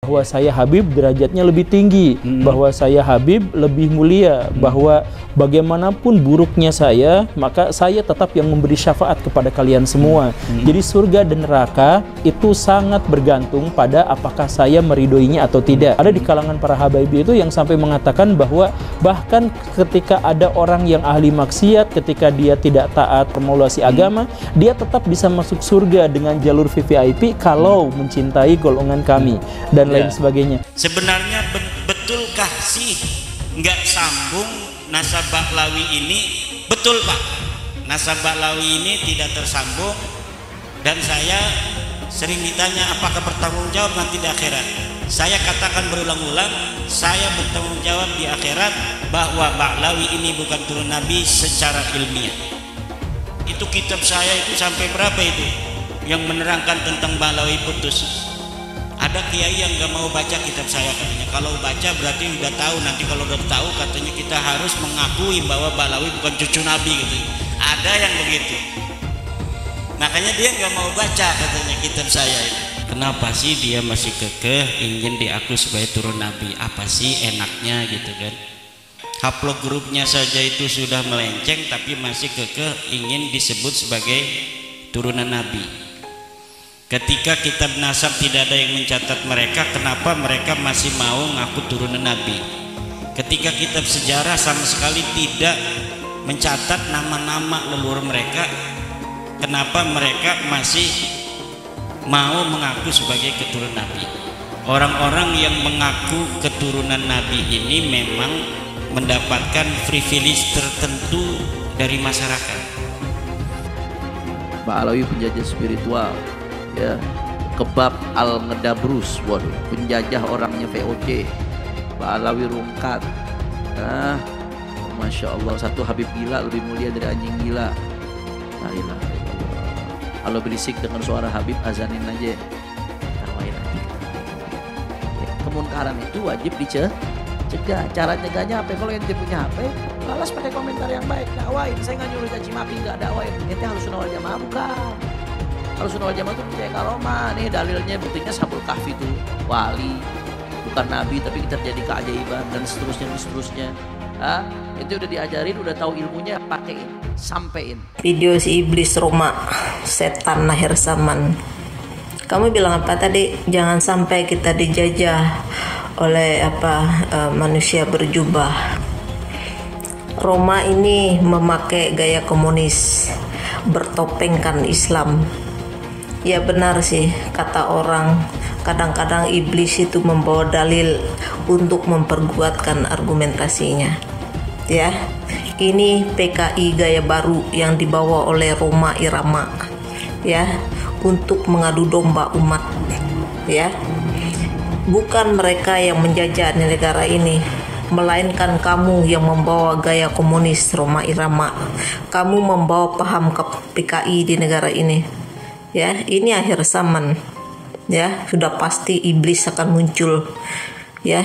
bahwa saya Habib derajatnya lebih tinggi, bahwa saya Habib lebih mulia, bahwa bagaimanapun buruknya saya, maka saya tetap yang memberi syafaat kepada kalian semua. Jadi surga dan neraka itu sangat bergantung pada apakah saya meridhoinya atau tidak. Ada di kalangan para Habaib itu yang sampai mengatakan bahwa bahkan ketika ada orang yang ahli maksiat, ketika dia tidak taat formulasi agama, dia tetap bisa masuk surga dengan jalur VVIP kalau mencintai golongan kami dan lain sebagainya. Sebenarnya betulkah sih nggak sambung nasab Ba'lawi ini? Betul Pak, nasab Ba'lawi ini tidak tersambung, dan saya sering ditanya apakah bertanggung jawab nanti di akhirat. Saya katakan berulang-ulang, saya bertanggung jawab di akhirat bahwa Ba'lawi ini bukan turun Nabi secara ilmiah. Itu kitab saya itu sampai berapa itu yang menerangkan tentang Ba'lawi putus. Ada kiai yang gak mau baca kitab saya katanya. Kalau baca berarti udah tahu. Nanti kalau udah tahu katanya kita harus mengakui bahwa Ba'lawi bukan cucu Nabi gitu. Ada yang begitu. Makanya dia gak mau baca katanya kitab saya itu. Kenapa sih dia masih kekeh ingin diakui sebagai turun Nabi? Apa sih enaknya gitu kan? Haplog grupnya saja itu sudah melenceng, tapi masih kekeh ingin disebut sebagai turunan Nabi. Ketika kitab nasab tidak ada yang mencatat mereka, kenapa mereka masih mau ngaku turunan Nabi? Ketika kitab sejarah sama sekali tidak mencatat nama-nama leluhur mereka, kenapa mereka masih mau mengaku sebagai keturunan Nabi? Orang-orang yang mengaku keturunan Nabi ini memang mendapatkan privilege tertentu dari masyarakat. Ba'lawi penjajah spiritual, ya, kebab al-ngedabrus, waduh, penjajah orangnya VOC, Ba'lawi rungkat. Masya Allah, satu Habib gila lebih mulia dari anjing gila. La ilaha illallah. Kalau berisik dengan suara Habib, azanin aja, tawain aja. Ya, kemunkaran itu wajib dicegah. Cara cegahnya apa? Kalau ente punya HP, balas pakai komentar yang baik, dakwain. Saya nggak nyuruh caci maki, nggak dakwain. Ente harus sunnah wal jamaah, bukan? Kalau sunnah wal jamaah itu percaya karomah. Nih dalilnya, buktinya Sabul Kahfi itu wali, bukan nabi, tapi kita terjadi keajaiban dan seterusnya. Itu udah diajarin, udah tahu ilmunya, pakein, sampein. Video si iblis Roma, setan akhir zaman. Kamu bilang apa tadi? Jangan sampai kita dijajah oleh manusia berjubah. Roma ini memakai gaya komunis, bertopengkan Islam. Ya benar sih kata orang, kadang-kadang iblis itu membawa dalil untuk memperkuatkan argumentasinya. Ya, ini PKI gaya baru yang dibawa oleh Roma Irama, ya, untuk mengadu domba umat. Ya, bukan mereka yang menjajah negara ini, melainkan kamu yang membawa gaya komunis Roma Irama. Kamu membawa paham ke PKI di negara ini. Ya, ini akhir zaman. Ya, sudah pasti iblis akan muncul. Ya.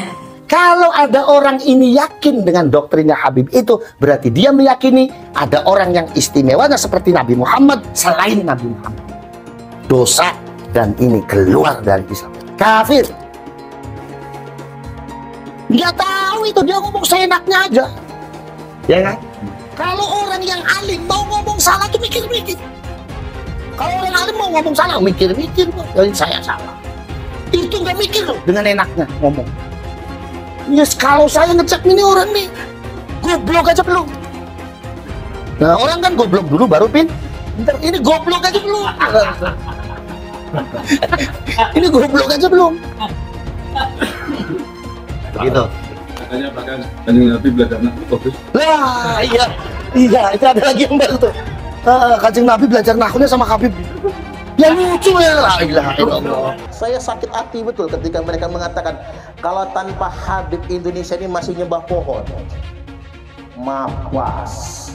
Kalau ada orang ini yakin dengan doktrinnya Habib itu, berarti dia meyakini ada orang yang istimewanya seperti Nabi Muhammad selain Nabi Muhammad. Dosa, dan ini keluar dari Islam. Kafir. Nggak tahu itu, dia ngomong seenaknya aja. Ya kan? Kalau orang yang alim mau ngomong salah tuh mikir-mikir. Kalau orang alim mau ngomong salah, mikir-mikir kok. Jadi saya salah. Itu nggak mikir loh, dengan enaknya ngomong. Yes, kalau saya ngecek ini orang nih goblok aja belum. Nah, orang kan goblok dulu baru pinter. Ini goblok aja belum. Ini goblok aja belum. Begitu. Katanya bahkan Kanjeng Nabi belajar nahwu bagus. Lah, iya, itu ada lagi yang baru tuh. Kanjeng Nabi belajar nahwunya sama Habib. Yang lucu ya, la ilaha illallah. Saya sakit hati betul ketika mereka mengatakan kalau tanpa Habib Indonesia ini masih nyembah pohon. Mawas.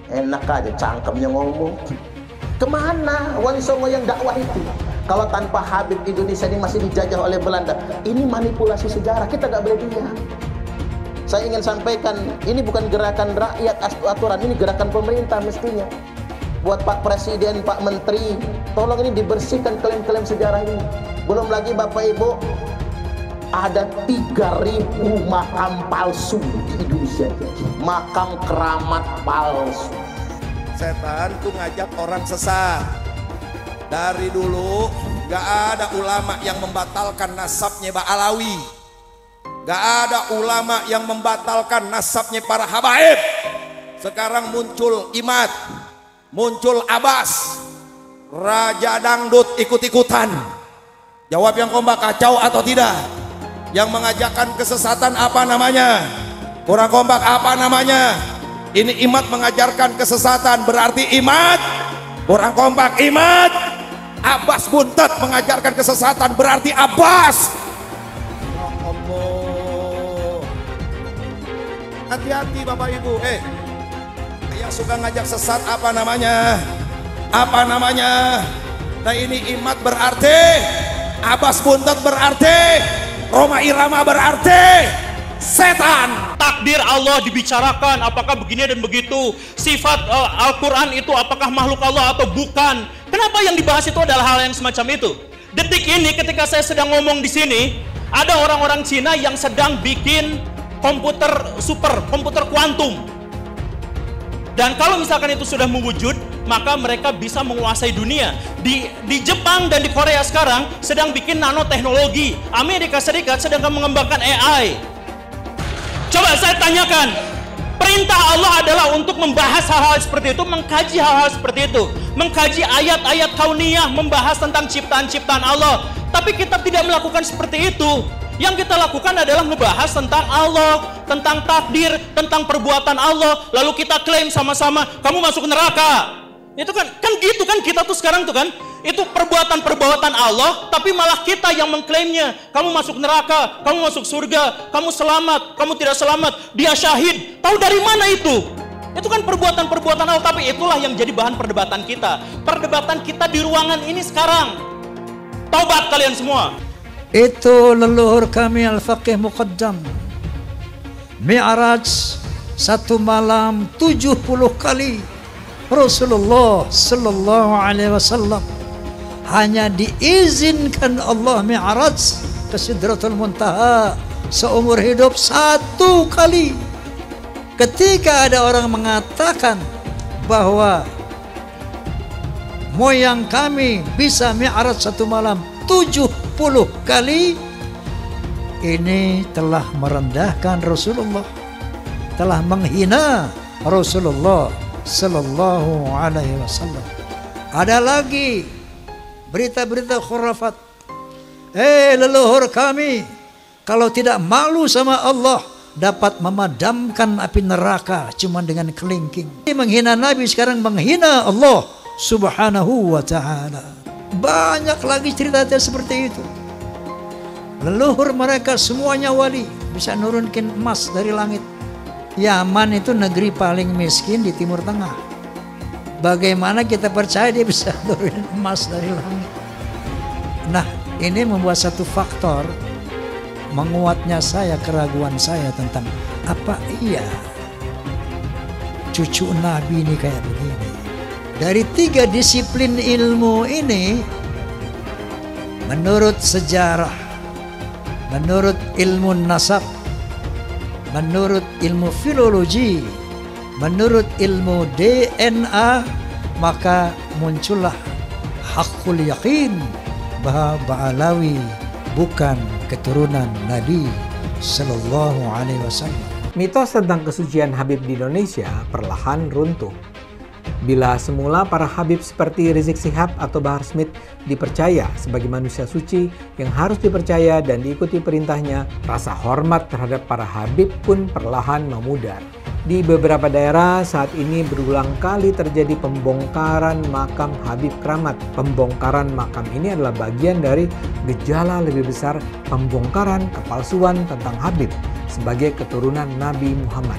Enak aja cangkemnya ngomong. Kemana Wali Songo yang dakwah itu? Kalau tanpa Habib Indonesia ini masih dijajah oleh Belanda. Ini manipulasi sejarah, kita gak boleh diam. Saya ingin sampaikan, ini bukan gerakan rakyat aturan, ini gerakan pemerintah mestinya. Buat Pak Presiden, Pak Menteri, tolong ini dibersihkan klaim-klaim sejarah ini. Belum lagi Bapak Ibu, ada 3.000 makam palsu di Indonesia. Makam keramat palsu. Setan tuh ngajak orang sesat. Dari dulu gak ada ulama yang membatalkan nasabnya Ba'alawi. Gak ada ulama yang membatalkan nasabnya para habaib. Sekarang muncul Imad, muncul Abbas, Raja Dangdut ikut-ikutan. Jawab yang kompak, kacau atau tidak? Yang mengajakkan kesesatan apa namanya? Kurang kompak, apa namanya? Ini Imad mengajarkan kesesatan, berarti Imad. Kurang kompak, Imad. Abbas Buntet mengajarkan kesesatan, berarti Abbas. Ya Allah. Hati-hati Bapak Ibu. Yang suka ngajak sesat apa namanya? Apa namanya? Nah ini Imad berarti, Abbas Buntet berarti, Roma Irama berarti setan. Takdir Allah dibicarakan, apakah begini dan begitu. Sifat Al-Quran itu apakah makhluk Allah atau bukan. Kenapa yang dibahas itu adalah hal yang semacam itu? Detik ini ketika saya sedang ngomong di sini, ada orang-orang Cina yang sedang bikin komputer super, komputer kuantum. Dan kalau misalkan itu sudah mewujud, maka mereka bisa menguasai dunia. Di Jepang dan di Korea sekarang sedang bikin nanoteknologi. Amerika Serikat sedang mengembangkan AI. Coba saya tanyakan, perintah Allah adalah untuk membahas hal-hal seperti itu, mengkaji hal-hal seperti itu, mengkaji ayat-ayat kauniyah, membahas tentang ciptaan-ciptaan Allah. Tapi kita tidak melakukan seperti itu. Yang kita lakukan adalah membahas tentang Allah, tentang takdir, tentang perbuatan Allah. Lalu kita klaim sama-sama, kamu masuk neraka. Itu kan gitu kan kita tuh sekarang tuh kan. Itu perbuatan-perbuatan Allah, tapi malah kita yang mengklaimnya. Kamu masuk neraka, kamu masuk surga, kamu selamat, kamu tidak selamat, dia syahid. Tahu dari mana itu? Itu kan perbuatan-perbuatan Allah, tapi itulah yang jadi bahan perdebatan kita. Perdebatan kita di ruangan ini sekarang. Taubat kalian semua. Itu leluhur kami Al-Faqih Muqaddam. Mi'raj satu malam 70 kali. Rasulullah sallallahu alaihi wasallam hanya diizinkan Allah mi'raj ke Sidratul Muntaha seumur hidup 1 kali. Ketika ada orang mengatakan bahwa moyang kami bisa mi'raj 1 malam 70 kali, ini telah merendahkan Rasulullah, telah menghina Rasulullah sallallahu alaihi wasallam. Ada lagi berita-berita khurafat. Leluhur kami kalau tidak malu sama Allah dapat memadamkan api neraka cuma dengan kelingking. Menghina Nabi sekarang menghina Allah subhanahu wa ta'ala. Banyak lagi cerita seperti itu. Leluhur mereka semuanya wali, bisa nurunkan emas dari langit. Yaman itu negeri paling miskin di Timur Tengah. Bagaimana kita percaya dia bisa turunin emas dari langit? Nah, ini membuat satu faktor menguatnya saya, keraguan saya tentang apa iya cucu Nabi ini kayak begini. Dari 3 disiplin ilmu ini, menurut sejarah, menurut ilmu nasab, menurut ilmu filologi, menurut ilmu DNA, maka muncullah hakul yakin bahwa Ba'alawi bukan keturunan Nabi Sallallahu Alaihi Wasallam. Mitos tentang kesucian Habib di Indonesia perlahan runtuh. Bila semula para Habib seperti Rizik Syihab atau Bahar Smith dipercaya sebagai manusia suci yang harus dipercaya dan diikuti perintahnya, rasa hormat terhadap para Habib pun perlahan memudar. Di beberapa daerah saat ini berulang kali terjadi pembongkaran makam Habib Keramat. Pembongkaran makam ini adalah bagian dari gejala lebih besar pembongkaran kepalsuan tentang Habib sebagai keturunan Nabi Muhammad.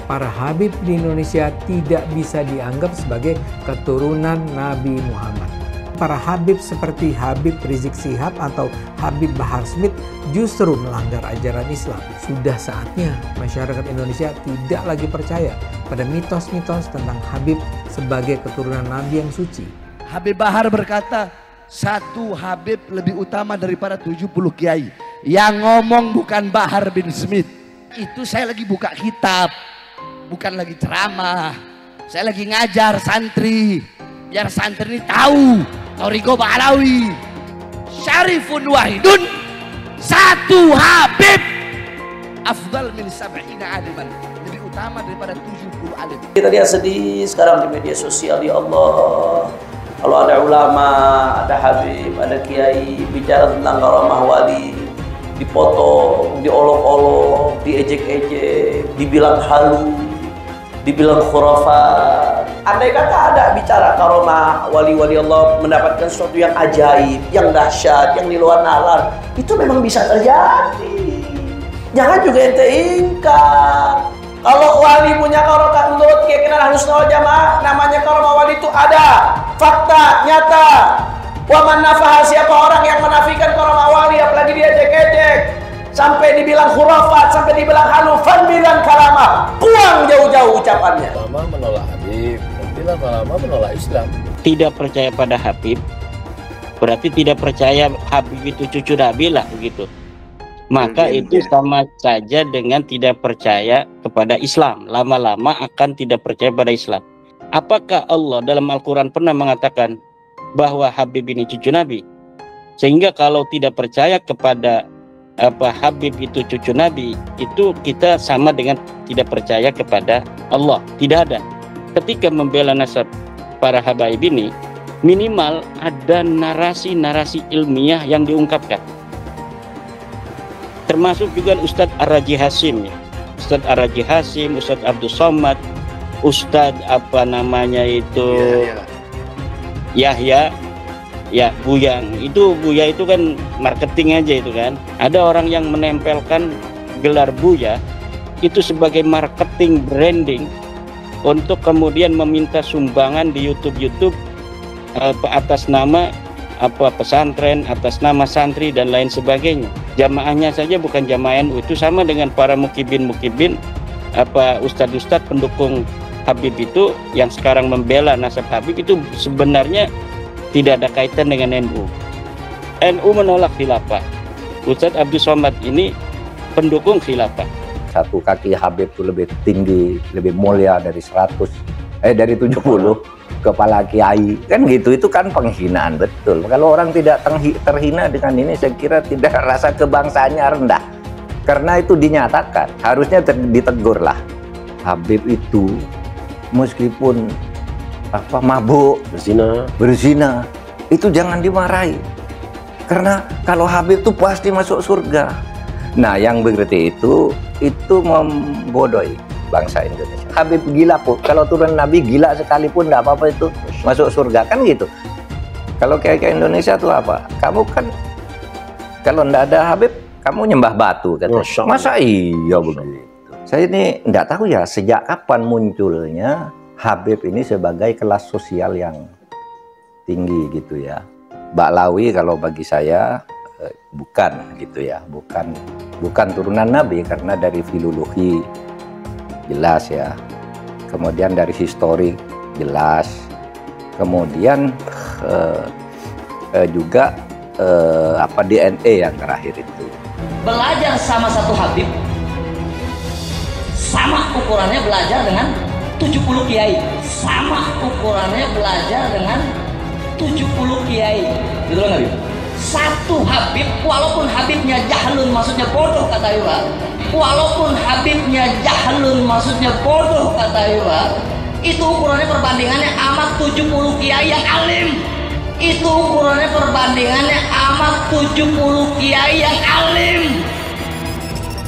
Para Habib di Indonesia tidak bisa dianggap sebagai keturunan Nabi Muhammad. Para Habib seperti Habib Rizik Syihab atau Habib Bahar Smith justru melanggar ajaran Islam. Sudah saatnya masyarakat Indonesia tidak lagi percaya pada mitos-mitos tentang Habib sebagai keturunan Nabi yang suci. Habib Bahar berkata, 1 Habib lebih utama daripada 70 kiai. Yang ngomong bukan Bahar bin Smith. Itu saya lagi buka kitab, bukan lagi ceramah. Saya lagi ngajar santri, biar santri ini tahu Thariqah Ba'alawi syarifun wahidun, satu Habib afdal min sab'ina aliman, lebih utama daripada 70 alim. Kita lihat sedih sekarang di media sosial, ya Allah. Kalau ada ulama, ada habib, ada kiai bicara tentang karamah wali, dipotong, diolok-olok, diejek-ejek, dibilang halu, dibilang khurafat. Andai kata ada bicara karamah wali-wali Allah mendapatkan sesuatu yang ajaib, yang dahsyat, yang di luar nalar, itu memang bisa terjadi. Jangan juga ente ingkar. Kalau wali punya karamah menurut keyakinan Ahlussunnah wal Jamaah, namanya karamah wali itu ada, fakta, nyata. Wa man nafaha, siapa orang yang menafikan karamah wali, apalagi dia ejek-ejek, sampai dibilang khurafat, sampai dibilang halu, fan bilang karamah, buang jauh-jauh ucapannya. Ulama menolak Habib, bilang ulama menolak Islam. Tidak percaya pada Habib berarti tidak percaya Habib itu cucu Nabi lah, begitu. Maka itu sama saja dengan tidak percaya kepada Islam. Lama-lama akan tidak percaya pada Islam. Apakah Allah dalam Al-Quran pernah mengatakan bahwa Habib ini cucu Nabi? Sehingga kalau tidak percaya kepada Habib itu cucu Nabi, itu kita sama dengan tidak percaya kepada Allah. Tidak ada. Ketika membela nasab para habaib ini, minimal ada narasi-narasi ilmiah yang diungkapkan. Termasuk juga Ustadz Ar-Raji Hasim, ya. Ustadz Ar-Raji Hasim, Ustadz Abdul Somad, Ustadz Yahya, ya Buya. Buya itu kan marketing aja itu kan. Ada orang yang menempelkan gelar Buya itu sebagai marketing branding untuk kemudian meminta sumbangan di YouTube atas nama pesantren, atas nama santri dan lain sebagainya. Jamaahnya saja bukan jamaah NU, itu sama dengan para mukibin ustadz-ustadz pendukung Habib itu yang sekarang membela nasab Habib, itu sebenarnya tidak ada kaitan dengan NU. NU menolak khilafah. Ustadz Abdul Somad ini pendukung khilafah. Satu kaki Habib itu lebih tinggi, lebih mulia dari 70 kepala kiai, kan gitu. Itu kan penghinaan betul. Kalau orang tidak terhina dengan ini, saya kira tidak, rasa kebangsaannya rendah. Karena itu dinyatakan, harusnya ditegur lah. Habib itu meskipun mabuk, berzina, itu jangan dimarahi. Karena kalau Habib itu pasti masuk surga. Nah, yang begitu itu membodohi bangsa Indonesia. Habib gila pun, kalau turun Nabi gila sekalipun tidak apa-apa, itu masuk surga, kan gitu. Kalau kayak Indonesia tuh apa? Kamu kan kalau tidak ada Habib, kamu nyembah batu kan? Masa iya begitu? Saya ini tidak tahu ya sejak kapan munculnya Habib ini sebagai kelas sosial yang tinggi gitu ya. Ba'alawi kalau bagi saya bukan gitu ya, bukan turunan Nabi, karena dari filologi jelas ya, kemudian dari historik jelas, kemudian juga DNA yang terakhir itu. Belajar sama satu Habib, sama ukurannya belajar dengan 70 kiai, sama ukurannya belajar dengan 70 kiai, gitu loh Habib. Satu Habib, walaupun Habibnya jahlun, maksudnya bodoh kata Iwa, walaupun Habibnya jahlun, maksudnya bodoh kata Iwa, itu ukurannya perbandingannya amat 70 kiai yang alim. Itu ukurannya perbandingannya amat 70 kiai yang alim.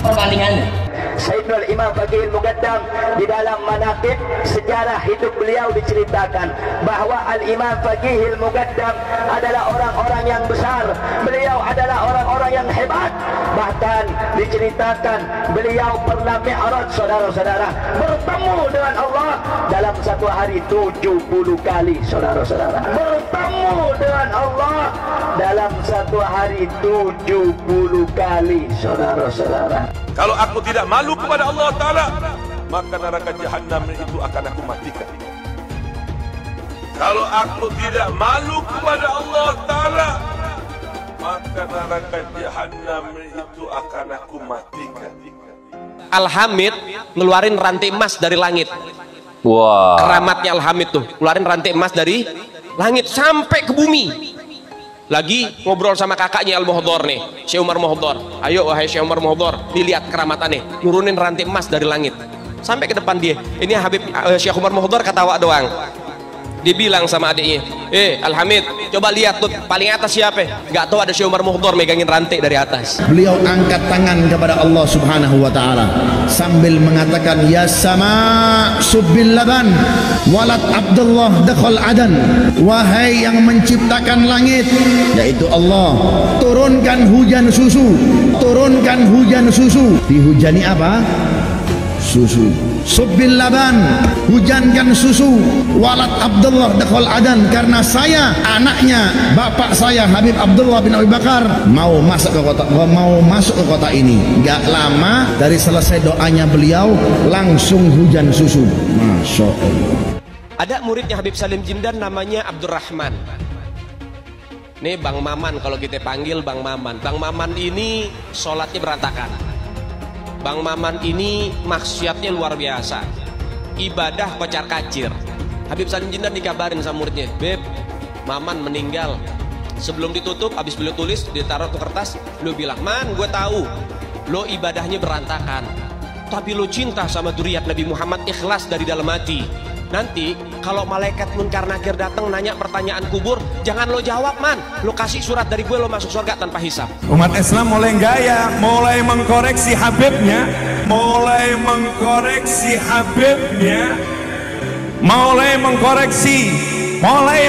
Perbandingannya. Sayyidul Imam Faqihil Muqaddam di dalam manaqib sejarah hidup beliau diceritakan bahwa Al-Imam Faqihil Muqaddam adalah orang-orang yang besar, beliau adalah orang-orang yang hebat. Bahkan diceritakan beliau pernah mi'raj, saudara-saudara, bertemu dengan Allah dalam satu hari 70 kali, saudara-saudara. Bertemu dengan Allah dalam satu hari 70 kali, saudara-saudara. Kalau aku tidak malu kepada Allah Ta'ala, maka neraka Jahannam itu akan aku matikan. Kalau aku tidak malu kepada Allah Ta'ala, maka neraka jahanam itu akan aku matikan. Al-Hamid ngeluarin rantai emas dari langit. Wah. Keramatnya Al-Hamid tuh, ngeluarin rantai emas dari langit sampai ke bumi. Lagi ngobrol sama kakaknya Al-Muhdhar nih, Syekh Umar Muhdhar. Ayo wahai Syekh Umar Muhdhar, dilihat keramatannya, nurunin rantai emas dari langit sampai ke depan dia. Ini Habib Syekh Umar Muhdhar ketawa doang. Dia bilang sama adiknya, Al-Hamid, coba lihat tuh paling atas siapa? Gak tahu ada Syekh Umar Muhdhar megangin rantai dari atas. Beliau angkat tangan kepada Allah Subhanahu wa taala sambil mengatakan, ya sama subbil laban walat Abdullah dakhal adan. Wahai yang menciptakan langit, yaitu Allah, turunkan hujan susu. Turunkan hujan susu. Dihujani apa? Susu. Subbil laban, hujankan susu. Walat Abdullah dakhal adan, karena saya anaknya bapak saya Habib Abdullah bin Abi Bakar mau masuk ke kota ini. Gak lama dari selesai doanya beliau langsung hujan susu. Masya Allah. Ada muridnya Habib Salim Jindan namanya Abdurrahman. Nih Bang Maman, kalau kita panggil Bang Maman. Bang Maman ini sholatnya berantakan. Bang Maman ini maksiatnya luar biasa, ibadah kocar kacir. Habib Salim Jindan dikabarin sama muridnya, Beb, Maman meninggal. Sebelum ditutup, habis beliau tulis, ditaruh ke kertas, beliau bilang, Man, gue tahu lo ibadahnya berantakan, tapi lo cinta sama dzurriyyat Nabi Muhammad, ikhlas dari dalam hati. Nanti kalau malaikat munkar nakir datang nanya pertanyaan kubur, jangan lo jawab, Man, lo kasih surat dari gue, lo masuk surga tanpa hisab. Umat Islam mulai gaya, mulai mengkoreksi Habibnya, mulai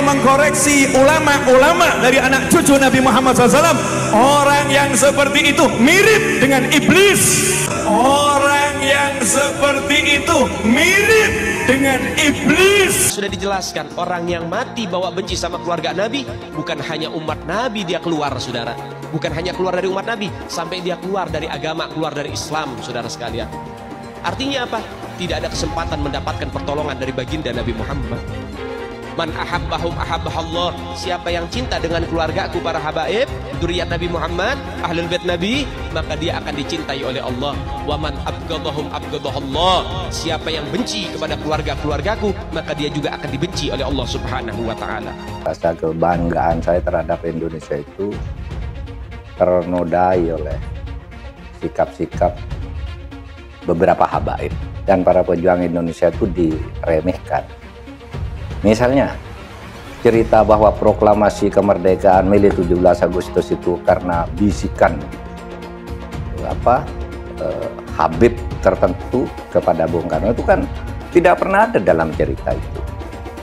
mengkoreksi ulama-ulama dari anak cucu Nabi Muhammad SAW. Orang yang seperti itu mirip dengan iblis. Orang yang seperti itu mirip dengan iblis. Sudah dijelaskan, orang yang mati bawa benci sama keluarga Nabi, bukan hanya umat Nabi dia keluar, saudara. Bukan hanya keluar dari umat Nabi, sampai dia keluar dari agama, keluar dari Islam, saudara sekalian. Artinya apa? Tidak ada kesempatan mendapatkan pertolongan dari baginda Nabi Muhammad. Man ahabbahum ahabbahallah. Siapa yang cinta dengan keluargaku para habaib, dzurriyyat Nabi Muhammad, ahlul bait Nabi, maka dia akan dicintai oleh Allah. Wa man abghadahum abghadahallah. Siapa yang benci kepada keluargaku, maka dia juga akan dibenci oleh Allah Subhanahu wa taala. Rasa kebanggaan saya terhadap Indonesia itu ternodai oleh sikap-sikap beberapa habaib dan para pejuang Indonesia itu diremehkan. Misalnya cerita bahwa proklamasi kemerdekaan Mei 17 Agustus itu karena bisikan Habib tertentu kepada Bung Karno, itu kan tidak pernah ada dalam cerita itu.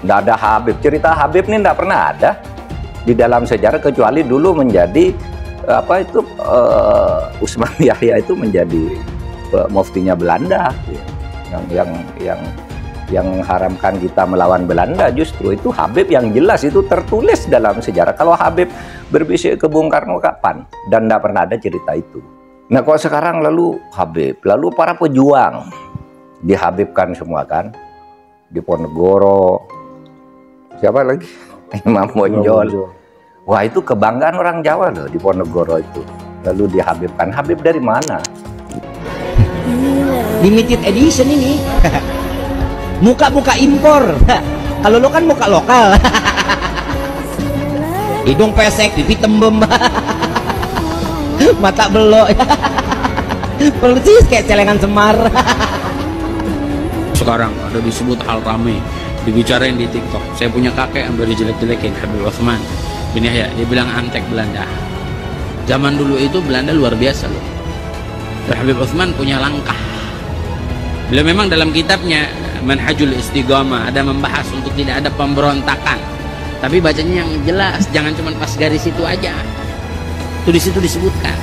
Tidak ada Habib, cerita Habib ini tidak pernah ada di dalam sejarah, kecuali dulu menjadi Usman Yahya itu menjadi muftinya Belanda, yang mengharamkan kita melawan Belanda. Justru itu Habib yang jelas itu tertulis dalam sejarah. Kalau Habib berbisik ke Bung Karno kapan? Dan tidak pernah ada cerita itu. Nah kok sekarang lalu Habib, lalu para pejuang dihabibkan semua kan? Diponegoro, siapa lagi? Imam Bonjol. Wah itu kebanggaan orang Jawa loh, Diponegoro itu. Lalu dihabibkan. Habib dari mana? Limited edition ini. Muka-muka impor. Kalau lo kan muka lokal. Hidung pesek, pipi tembem. Mata belok. Persis kayak celengan Semar. Sekarang ada disebut hal rame, dibicarain di TikTok. Saya punya kakek yang udah dijelek-jelekin, Habib Utsman bin Yahya. Dia bilang antek Belanda. Zaman dulu itu Belanda luar biasa loh. Habib Utsman punya langkah. Beliau memang dalam kitabnya Manhajul Istiqamah ada membahas untuk tidak ada pemberontakan, tapi bacanya yang jelas, jangan cuma pas garis itu aja. Itu di situ disebutkan.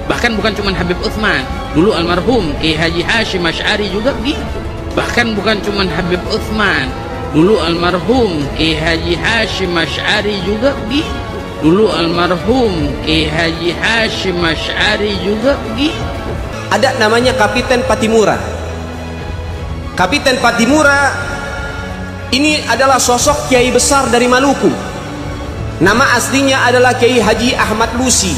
Bahkan bukan cuma Habib Utsman, dulu almarhum Kiai Haji Hashim Asy'ari juga begitu. Bahkan bukan cuma Habib Utsman, dulu almarhum Kiai Haji Hashim Asy'ari juga begitu. Dulu almarhum Kiai Haji Hashim Asy'ari juga begitu. Ada namanya Kapiten Patimura. Kapiten Patimura ini adalah sosok kiai besar dari Maluku. Nama aslinya adalah Kiai Haji Ahmad Lusi.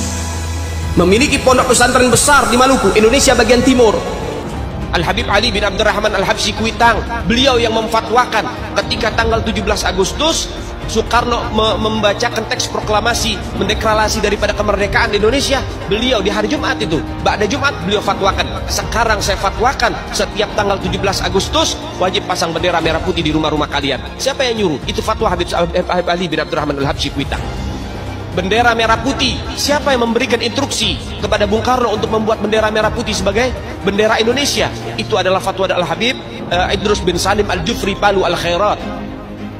Memiliki pondok pesantren besar di Maluku, Indonesia bagian timur. Al-Habib Ali bin Abdurrahman Al-Habsyi Kuitang, beliau yang memfatwakan ketika tanggal 17 Agustus Soekarno membacakan teks proklamasi mendeklarasi daripada kemerdekaan Indonesia. Beliau di hari Jumat itu, ba'da Jumat beliau fatwakan. Sekarang saya fatwakan setiap tanggal 17 Agustus wajib pasang bendera merah putih di rumah-rumah kalian. Siapa yang nyuruh? Itu fatwa Habib Ali bin Abdurrahman Al-Habsyi Kuitang. Bendera merah putih, siapa yang memberikan instruksi kepada Bung Karno untuk membuat bendera merah putih sebagai bendera Indonesia? Itu adalah fatwa Al-Habib Idrus bin Salim Al-Jufri Palu Al-Khairat.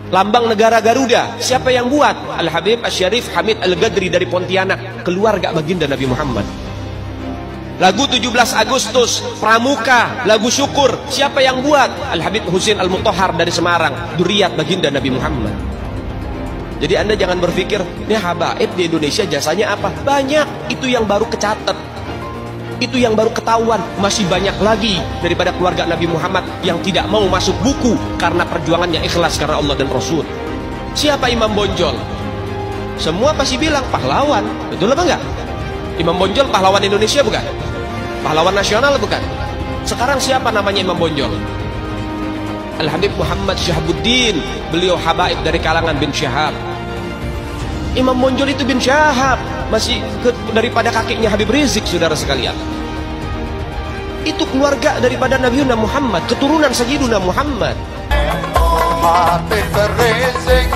Lambang negara Garuda, siapa yang buat? Al-Habib Asy-Syarif Hamid Al-Gadri dari Pontianak, keluarga baginda Nabi Muhammad. Lagu 17 Agustus, Pramuka, lagu syukur, siapa yang buat? Al-Habib Husain Al-Mutahhar dari Semarang, dzurriyyah baginda Nabi Muhammad. Jadi Anda jangan berpikir, ini habaib di Indonesia jasanya apa? Banyak, itu yang baru kecatat. Itu yang baru ketahuan. Masih banyak lagi daripada keluarga Nabi Muhammad yang tidak mau masuk buku karena perjuangannya ikhlas karena Allah dan Rasul. Siapa Imam Bonjol? Semua pasti bilang pahlawan. Betul apa enggak? Imam Bonjol pahlawan Indonesia bukan? Pahlawan nasional bukan? Sekarang siapa namanya Imam Bonjol? Al-Habib Muhammad Syahabuddin, beliau habaib dari kalangan bin Syahab. Imam Bonjol itu bin Syahab, masih daripada kakeknya Habib Rizik, saudara sekalian. Itu keluarga daripada Nabi Muhammad, keturunan Sayyiduna Muhammad. Habib Rizik,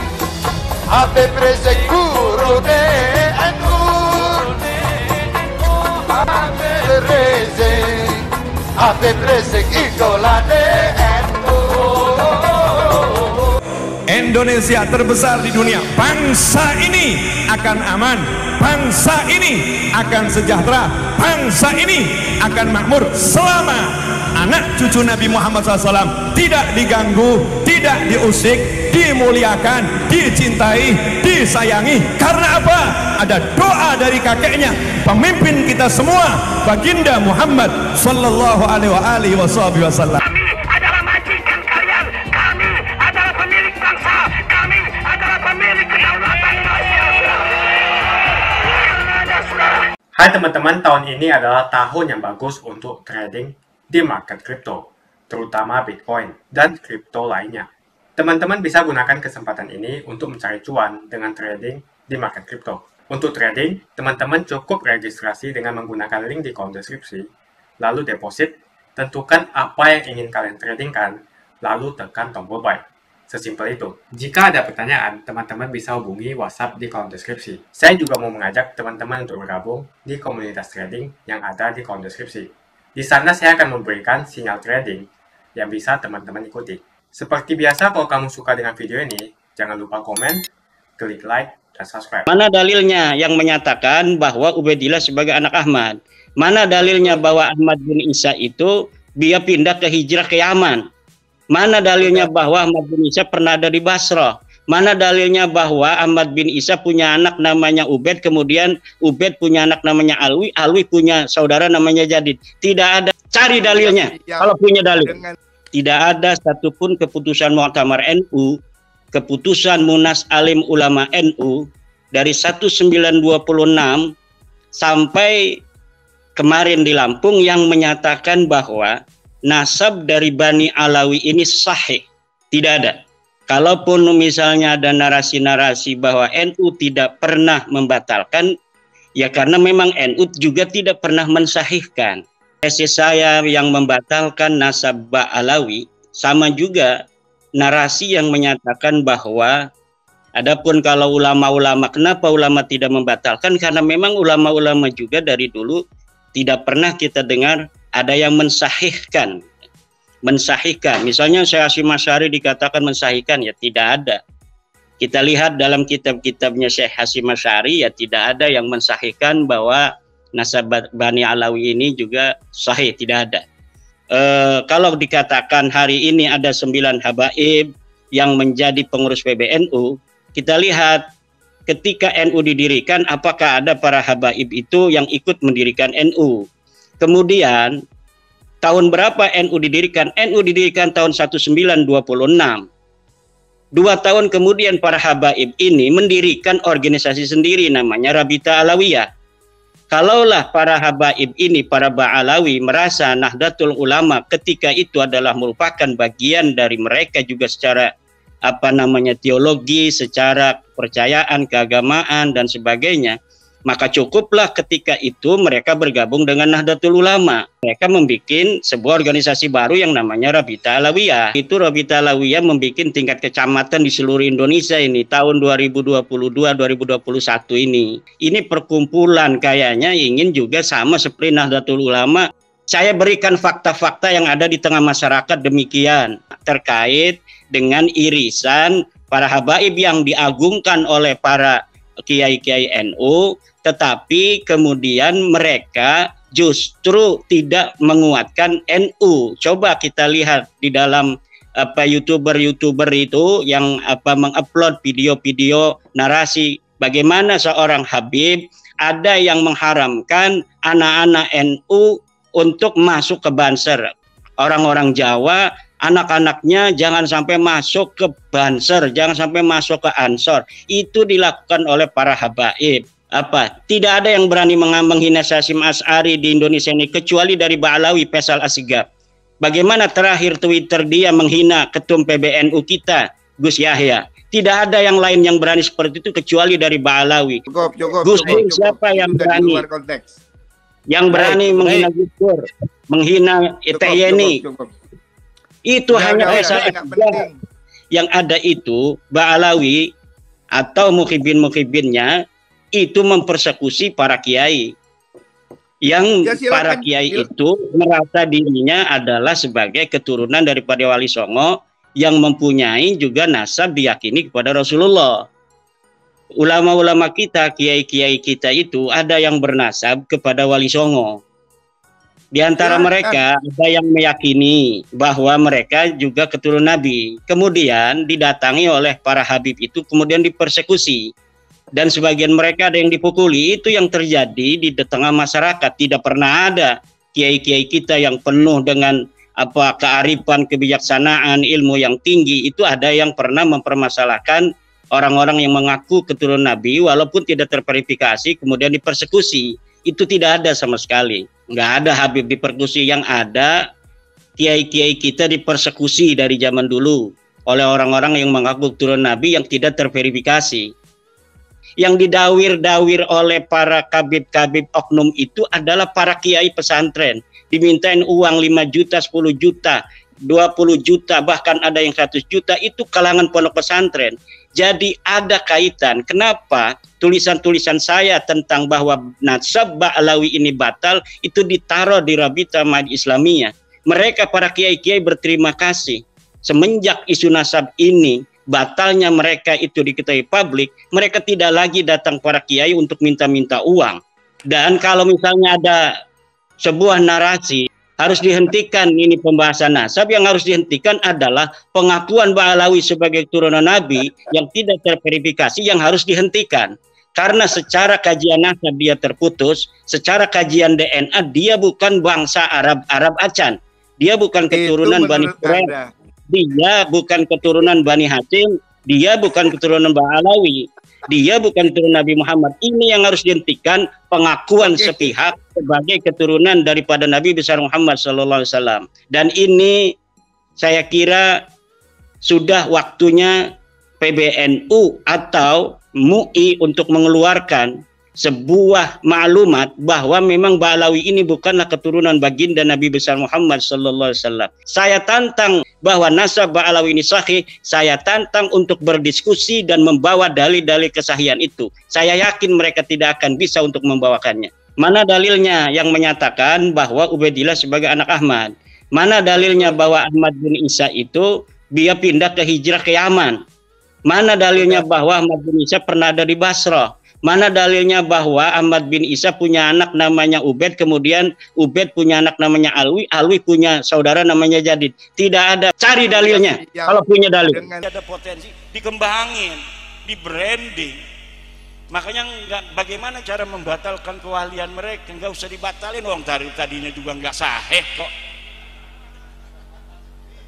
Habib Rizik guru NU. Habib Rizik, Habib Rizik idola NU. Indonesia terbesar di dunia. Bangsa ini akan aman, bangsa ini akan sejahtera, bangsa ini akan makmur selama anak cucu Nabi Muhammad SAW tidak diganggu, tidak diusik, dimuliakan, dicintai, disayangi. Karena apa? Ada doa dari kakeknya, pemimpin kita semua, baginda Muhammad Sallallahu Alaihi Wasallam. Hai teman-teman, tahun ini adalah tahun yang bagus untuk trading di market kripto, terutama Bitcoin dan kripto lainnya. Teman-teman bisa gunakan kesempatan ini untuk mencari cuan dengan trading di market kripto. Untuk trading, teman-teman cukup registrasi dengan menggunakan link di kolom deskripsi, lalu deposit, tentukan apa yang ingin kalian tradingkan, lalu tekan tombol buy. Sesimpel itu. Jika ada pertanyaan, teman-teman bisa hubungi WhatsApp di kolom deskripsi. Saya juga mau mengajak teman-teman untuk bergabung di komunitas trading yang ada di kolom deskripsi. Di sana saya akan memberikan sinyal trading yang bisa teman-teman ikuti. Seperti biasa, kalau kamu suka dengan video ini, jangan lupa komen, klik like, dan subscribe. Mana dalilnya yang menyatakan bahwa Ubaidillah sebagai anak Ahmad? Mana dalilnya bahwa Ahmad bin Isa itu dia pindah ke hijrah ke Yaman? Mana dalilnya bahwa Ahmad bin Isa pernah ada di Basrah? Mana dalilnya bahwa Ahmad bin Isa punya anak namanya Ubaid, kemudian Ubaid punya anak namanya Alwi, Alwi punya saudara namanya Jadid? Tidak ada. Cari dalilnya. Kalau punya dalil. Tidak ada satupun keputusan Mu'tamar NU, keputusan Munas Alim Ulama NU dari 1926 sampai kemarin di Lampung yang menyatakan bahwa nasab dari Bani Alawi ini sahih. Tidak ada. Kalaupun misalnya ada narasi-narasi bahwa NU tidak pernah membatalkan, ya karena memang NU juga tidak pernah mensahihkan. Tesis saya yang membatalkan nasab Alawi sama juga narasi yang menyatakan bahwa adapun kalau ulama-ulama, kenapa ulama tidak membatalkan? Karena memang ulama-ulama juga dari dulu tidak pernah kita dengar ada yang mensahihkan. Mensahihkan, misalnya Syekh Hasyim Asy'ari dikatakan mensahihkan, ya tidak ada. Kita lihat dalam kitab-kitabnya Syekh Hasyim Asy'ari, ya tidak ada yang mensahihkan bahwa nasab Bani Alawi ini juga sahih, tidak ada. Kalau dikatakan hari ini ada 9 habaib yang menjadi pengurus PBNU, kita lihat ketika NU didirikan, apakah ada para habaib itu yang ikut mendirikan NU? Kemudian tahun berapa NU didirikan? NU didirikan tahun 1926. 2 tahun kemudian para habaib ini mendirikan organisasi sendiri namanya Rabita Alawiyah. Kalaulah para habaib ini, para Ba'alawi merasa Nahdlatul Ulama ketika itu adalah merupakan bagian dari mereka juga secara teologi, secara kepercayaan, keagamaan dan sebagainya, maka cukuplah ketika itu mereka bergabung dengan Nahdlatul Ulama. Mereka membuat sebuah organisasi baru yang namanya Rabita Alawiyah. Itu Rabita Alawiyah membuat tingkat kecamatan di seluruh Indonesia ini tahun 2022-2021 ini. Ini perkumpulan kayaknya ingin juga sama seperti Nahdlatul Ulama. Saya berikan fakta-fakta yang ada di tengah masyarakat demikian terkait dengan irisan para habaib yang diagungkan oleh para kiai-kiai NU, tetapi kemudian mereka justru tidak menguatkan NU. Coba kita lihat di dalam YouTuber itu yang mengupload video-video narasi bagaimana seorang habib ada yang mengharamkan anak-anak NU untuk masuk ke Banser. Orang-orang Jawa anak-anaknya jangan sampai masuk ke Banser, jangan sampai masuk ke Ansor. Itu dilakukan oleh para habaib. Tidak ada yang berani menghina Hasyim Asy'ari di Indonesia ini kecuali dari Ba'alawi Faisal Asgaf. Bagaimana terakhir Twitter dia menghina ketum PBNU kita, Gus Yahya. Tidak ada yang lain yang berani seperti itu kecuali dari Ba'alawi. Gus Dur siapa yang berani? Yang berani menghina Gus Dur, menghina Yeni. Itu hanya Faisal Asgaf. Yang ada itu Ba'alawi atau mukhibin-mukhibinnya itu mempersekusi para kiai. Yang para kiai itu merasa dirinya adalah sebagai keturunan daripada Wali Songo yang mempunyai juga nasab diyakini kepada Rasulullah. Ulama-ulama kita, kiai-kiai kita itu ada yang bernasab kepada Wali Songo. Di antara mereka ada yang meyakini bahwa mereka juga keturunan Nabi. Kemudian didatangi oleh para habib itu, kemudian dipersekusi. Dan sebagian mereka ada yang dipukuli. Itu yang terjadi di tengah masyarakat. Tidak pernah ada kiai-kiai kita yang penuh dengan kearifan, kebijaksanaan, ilmu yang tinggi. Itu ada yang pernah mempermasalahkan orang-orang yang mengaku keturunan Nabi walaupun tidak terverifikasi kemudian dipersekusi. Itu tidak ada sama sekali. Nggak ada habib dipersekusi. Yang ada kiai-kiai kita dipersekusi dari zaman dulu oleh orang-orang yang mengaku keturunan Nabi yang tidak terverifikasi. Yang didawir-dawir oleh para kabib-kabib oknum itu adalah para kiai pesantren. Dimintain uang 5 juta, 10 juta, 20 juta, bahkan ada yang 100 juta, itu kalangan pondok pesantren. Jadi ada kaitan. Kenapa tulisan-tulisan saya tentang bahwa nasab Ba'alawi ini batal itu ditaruh di Rabita Mahdi Islamiyah. Mereka para kiai-kiai berterima kasih. Semenjak isu nasab ini batalnya mereka itu diketahui publik, mereka tidak lagi datang para kiai untuk minta-minta uang. Dan kalau misalnya ada sebuah narasi harus dihentikan ini pembahasan nasab, yang harus dihentikan adalah pengakuan Ba'alawi sebagai keturunan Nabi yang tidak terverifikasi yang harus dihentikan. Karena secara kajian nasab dia terputus, secara kajian DNA dia bukan bangsa Arab Acan, dia bukan keturunan Bani Quraisy. Dia bukan keturunan Bani Hashim, dia bukan keturunan Ba'alawi, dia bukan keturunan Nabi Muhammad. Ini yang harus dihentikan, pengakuan sepihak sebagai keturunan daripada Nabi besar Muhammad SAW. Dan ini saya kira sudah waktunya PBNU atau MUI untuk mengeluarkan sebuah maklumat bahwa memang Ba'alawi ini bukanlah keturunan baginda Nabi besar Muhammad SAW. Saya tantang bahwa nasab Ba'alawi ini sahih. Saya tantang untuk berdiskusi dan membawa dalil-dalil kesahihan itu. Saya yakin mereka tidak akan bisa untuk membawakannya. Mana dalilnya yang menyatakan bahwa Ubaidillah sebagai anak Ahmad? Mana dalilnya bahwa Ahmad bin Isa itu dia pindah ke hijrah ke Yaman? Mana dalilnya bahwa Ahmad bin Isa pernah ada di Basrah? Mana dalilnya bahwa Ahmad bin Isa punya anak namanya Ubaid, kemudian Ubaid punya anak namanya Alwi, Alwi punya saudara namanya Jadid? Tidak ada. Cari dalilnya. Kalau punya dalil. Ada potensi dikembangin, di branding. Makanya bagaimana cara membatalkan kewalian mereka? Nggak usah dibatalin, tadinya juga nggak sahih kok.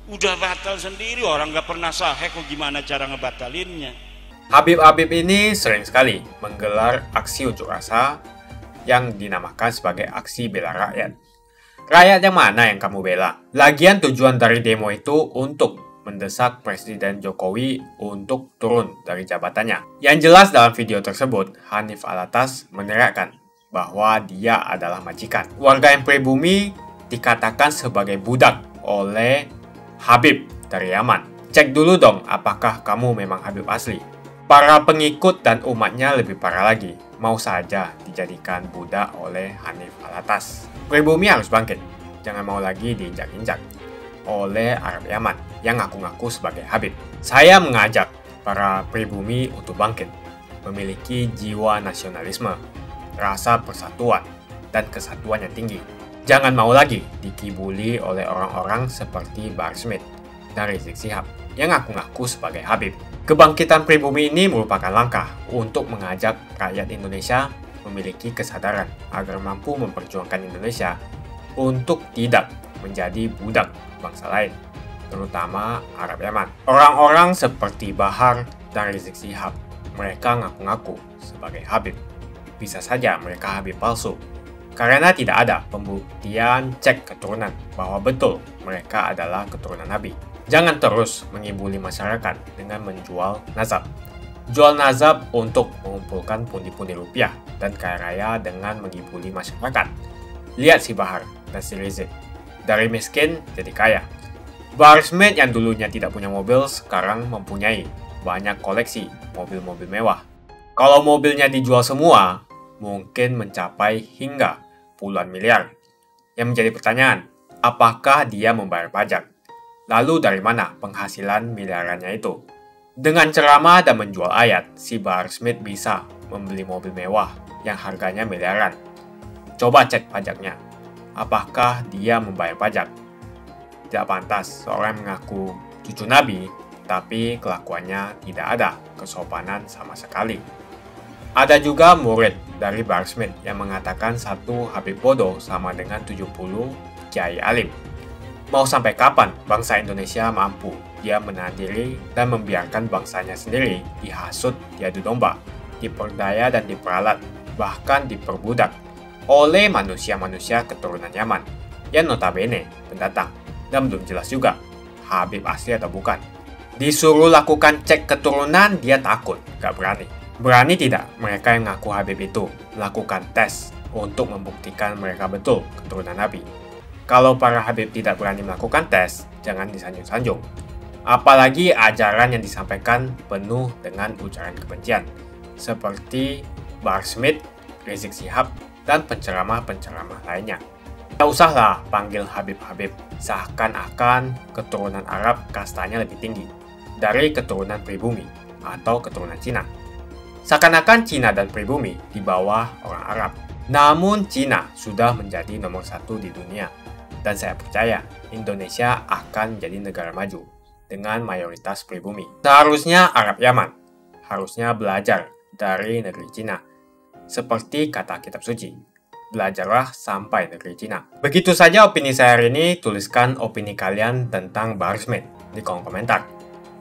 Udah batal sendiri, orang nggak pernah sahih, kok gimana cara ngebatalinnya? Habib-habib ini sering sekali menggelar aksi unjuk rasa yang dinamakan sebagai aksi bela rakyat. Rakyat yang mana yang kamu bela? Lagian tujuan dari demo itu untuk mendesak Presiden Jokowi untuk turun dari jabatannya. Yang jelas dalam video tersebut, Hanif Alatas meneriakkan bahwa dia adalah majikan. Warga yang pribumi dikatakan sebagai budak oleh Habib dari Yaman. Cek dulu dong apakah kamu memang Habib asli. Para pengikut dan umatnya lebih parah lagi, mau saja dijadikan budak oleh Hanif Alatas. Pribumi harus bangkit, jangan mau lagi diinjak-injak oleh Arab Yaman yang ngaku-ngaku sebagai Habib. Saya mengajak para pribumi untuk bangkit, memiliki jiwa nasionalisme, rasa persatuan, dan kesatuan yang tinggi. Jangan mau lagi dikibuli oleh orang-orang seperti Bahar Smith dan Rizik Syihab yang ngaku-ngaku sebagai Habib. Kebangkitan pribumi ini merupakan langkah untuk mengajak rakyat Indonesia memiliki kesadaran agar mampu memperjuangkan Indonesia untuk tidak menjadi budak bangsa lain, terutama Arab Yaman. Orang-orang seperti Bahar dan Rizik Syihab, mereka ngaku-ngaku sebagai Habib. Bisa saja mereka Habib palsu, karena tidak ada pembuktian cek keturunan bahwa betul mereka adalah keturunan Nabi. Jangan terus mengibuli masyarakat dengan menjual nazab. Jual nazab untuk mengumpulkan pundi-pundi rupiah dan kaya raya dengan mengibuli masyarakat. Lihat si Bahar dan si Rizik, dari miskin jadi kaya. Bahar Smith yang dulunya tidak punya mobil sekarang mempunyai banyak koleksi mobil-mobil mewah. Kalau mobilnya dijual semua, mungkin mencapai hingga puluhan miliar. Yang menjadi pertanyaan, apakah dia membayar pajak? Lalu dari mana penghasilan miliarannya itu? Dengan ceramah dan menjual ayat, si Bahar Smith bisa membeli mobil mewah yang harganya miliaran. Coba cek pajaknya. Apakah dia membayar pajak? Tidak pantas seorang mengaku cucu Nabi, tapi kelakuannya tidak ada kesopanan sama sekali. Ada juga murid dari Bahar Smith yang mengatakan satu Habib bodoh sama dengan 70 kiai alim. Mau sampai kapan bangsa Indonesia mampu dia menahan diri dan membiarkan bangsanya sendiri dihasut, diadu domba, diperdaya dan diperalat, bahkan diperbudak oleh manusia-manusia keturunan Yaman yang notabene pendatang dan belum jelas juga Habib asli atau bukan. Disuruh lakukan cek keturunan, dia takut, gak berani. Berani tidak mereka yang ngaku Habib itu lakukan tes untuk membuktikan mereka betul keturunan Nabi? Kalau para Habib tidak berani melakukan tes, jangan disanjung-sanjung. Apalagi ajaran yang disampaikan penuh dengan ujaran kebencian, seperti Bahar Smith, Rizik Syihab, dan penceramah-penceramah lainnya. Tak usahlah panggil Habib-Habib, seakan-akan keturunan Arab kastanya lebih tinggi dari keturunan pribumi atau keturunan Cina. Seakan-akan Cina dan pribumi di bawah orang Arab. Namun Cina sudah menjadi nomor 1 di dunia. Dan saya percaya Indonesia akan menjadi negara maju dengan mayoritas pribumi. Seharusnya Arab Yaman harusnya belajar dari negeri Cina. Seperti kata kitab suci, belajarlah sampai negeri Cina. Begitu saja opini saya hari ini. Tuliskan opini kalian tentang Bahar Smith di kolom komentar.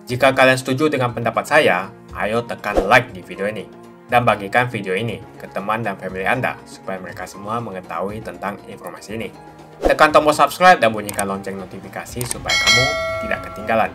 Jika kalian setuju dengan pendapat saya, ayo tekan like di video ini. Dan bagikan video ini ke teman dan family Anda supaya mereka semua mengetahui tentang informasi ini. Tekan tombol subscribe dan bunyikan lonceng notifikasi supaya kamu tidak ketinggalan.